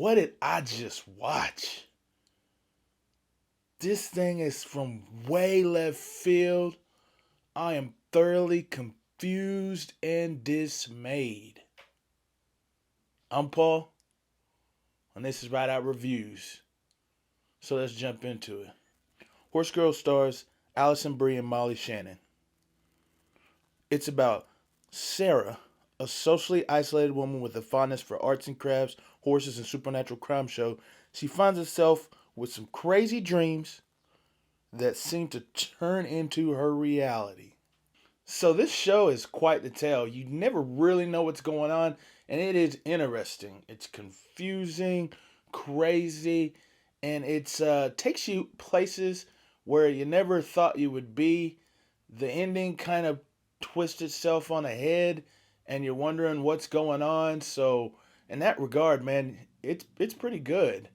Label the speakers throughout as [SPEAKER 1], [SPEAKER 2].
[SPEAKER 1] what did I just watch? This thing is from way left field. I am thoroughly confused and dismayed. I'm Paul, and this is Rideout Reviews. So let's jump into it. Horse Girl stars Allison Brie and Molly Shannon. It's about Sarah, a socially isolated woman with a fondness for arts and crafts, horses, and supernatural crime show. She finds herself with some crazy dreams that seem to turn into her reality. So this show is quite the tale. You never really know what's going on, and it is interesting. It's confusing, crazy, and it's takes you places where you never thought you would be. The ending kind of twists itself on a head, and you're wondering what's going on. So in that regard, man, it's pretty good.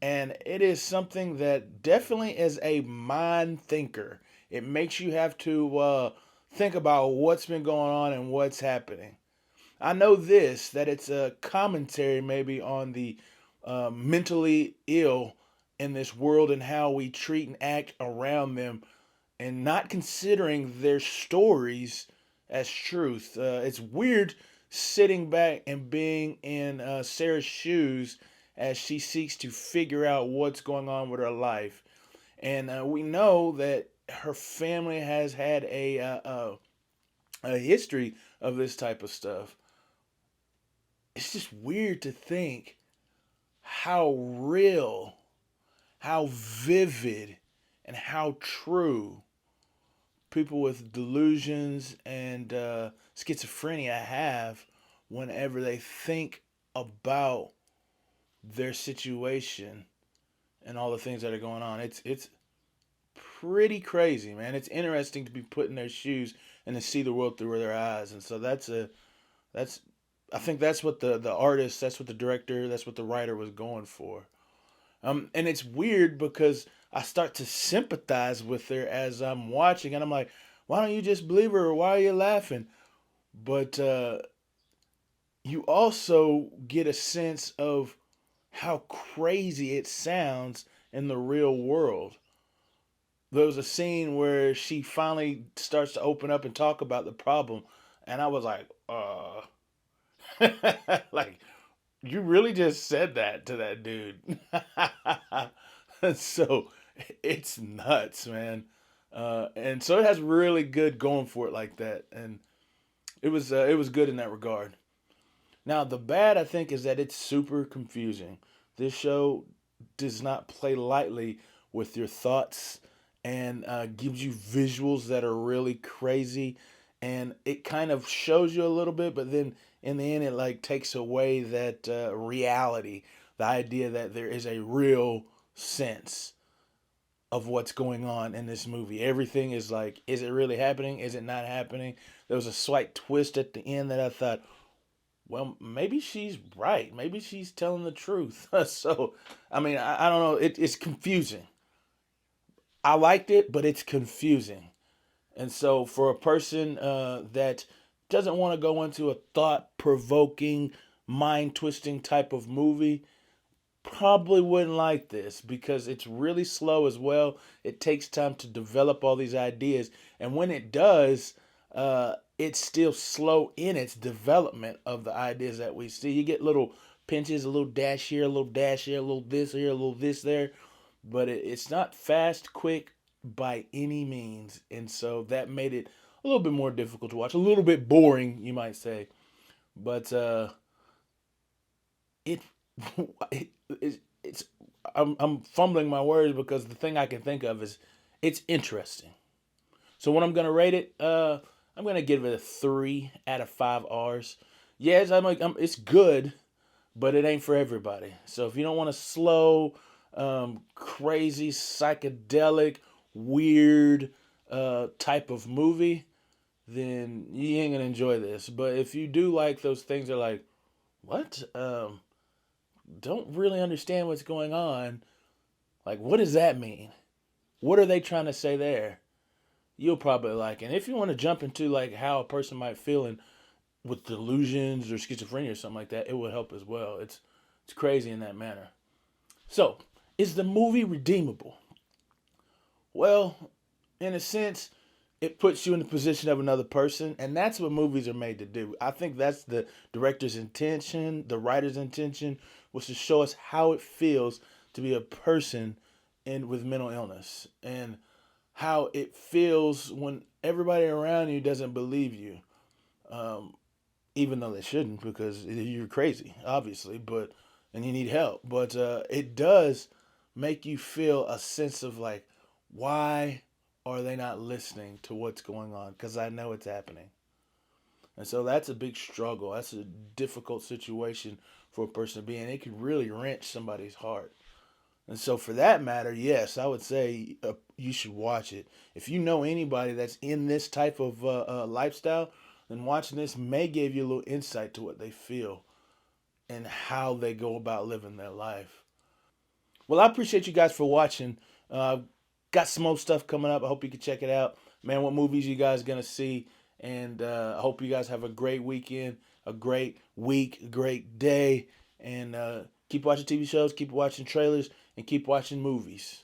[SPEAKER 1] And it is something that definitely is a mind thinker. It makes you have to think about what's been going on and what's happening. I know this that it's a commentary maybe on the mentally ill in this world and how we treat and act around them and not considering their stories as truth. It's weird sitting back and being in Sarah's shoes as she seeks to figure out what's going on with her life. And we know that her family has had a history of this type of stuff. It's just weird to think how real, how vivid, and how true people with delusions and schizophrenia have whenever they think about their situation and all the things that are going on. It's pretty crazy, man. It's interesting to be put in their shoes and to see the world through their eyes. And so that's I think that's what the artist, that's what the director, that's what the writer was going for. And it's weird because I start to sympathize with her as I'm watching, and I'm like, why don't you just believe her? Or why are you laughing? But you also get a sense of how crazy it sounds in the real world. There was a scene where she finally starts to open up and talk about the problem, and I was like, like, you really just said that to that dude. So it's nuts, man. And so it has really good going for it like that, and it was good in that regard. Now the bad I think is that it's super confusing. This show does not play lightly with your thoughts and gives you visuals that are really crazy, and it kind of shows you a little bit, but then in the end it like takes away that reality, the idea that there is a real sense of what's going on in this movie. Everything is like, is it really happening? Is it not happening? There was a slight twist at the end that I thought, well, maybe she's right. Maybe she's telling the truth. So, I mean, I don't know. It's confusing. I liked it, but it's confusing. And so, for a person that doesn't want to go into a thought provoking, mind twisting type of movie, probably wouldn't like this because it's really slow as well. It takes time to develop all these ideas. And when it does, it's still slow in its development of the ideas that we see. You get little pinches, a little dash here, a little dash here, a little this here, a little this there, but it's not fast, quick by any means. And so that made it a little bit more difficult to watch, a little bit boring, you might say. But it, it's I'm fumbling my words because the thing I can think of is it's interesting. So when I'm gonna rate it, I'm gonna give it a 3 out of 5 R's. Yes, it's good, but it ain't for everybody. So if you don't want a slow, crazy, psychedelic, weird type of movie, then you ain't gonna enjoy this. But if you do like those things, that are like, what? Don't really understand what's going on. Like, what does that mean? What are they trying to say there? You'll probably like it. And if you want to jump into like how a person might feel in with delusions or schizophrenia or something like that, it will help as well. It's crazy in that manner. So, is the movie redeemable? Well, in a sense, it puts you in the position of another person, and that's what movies are made to do. I think that's the director's intention, the writer's intention, was to show us how it feels to be a person in with mental illness, and how it feels when everybody around you doesn't believe you, um, even though they shouldn't, because you're crazy, obviously, but and you need help. But it does make you feel a sense of like, why are they not listening to what's going on? Because I know it's happening. And so that's a big struggle. That's a difficult situation for a person to be in. It can really wrench somebody's heart. And so, for that matter, yes, I would say you should watch it. If you know anybody that's in this type of lifestyle, then watching this may give you a little insight to what they feel and how they go about living their life. Well, I appreciate you guys for watching. Uh, got some more stuff coming up. I hope you can check it out. Man, what movies you guys gonna see? And I hope you guys have a great weekend, a great week, a great day, and keep watching TV shows, keep watching trailers, and keep watching movies.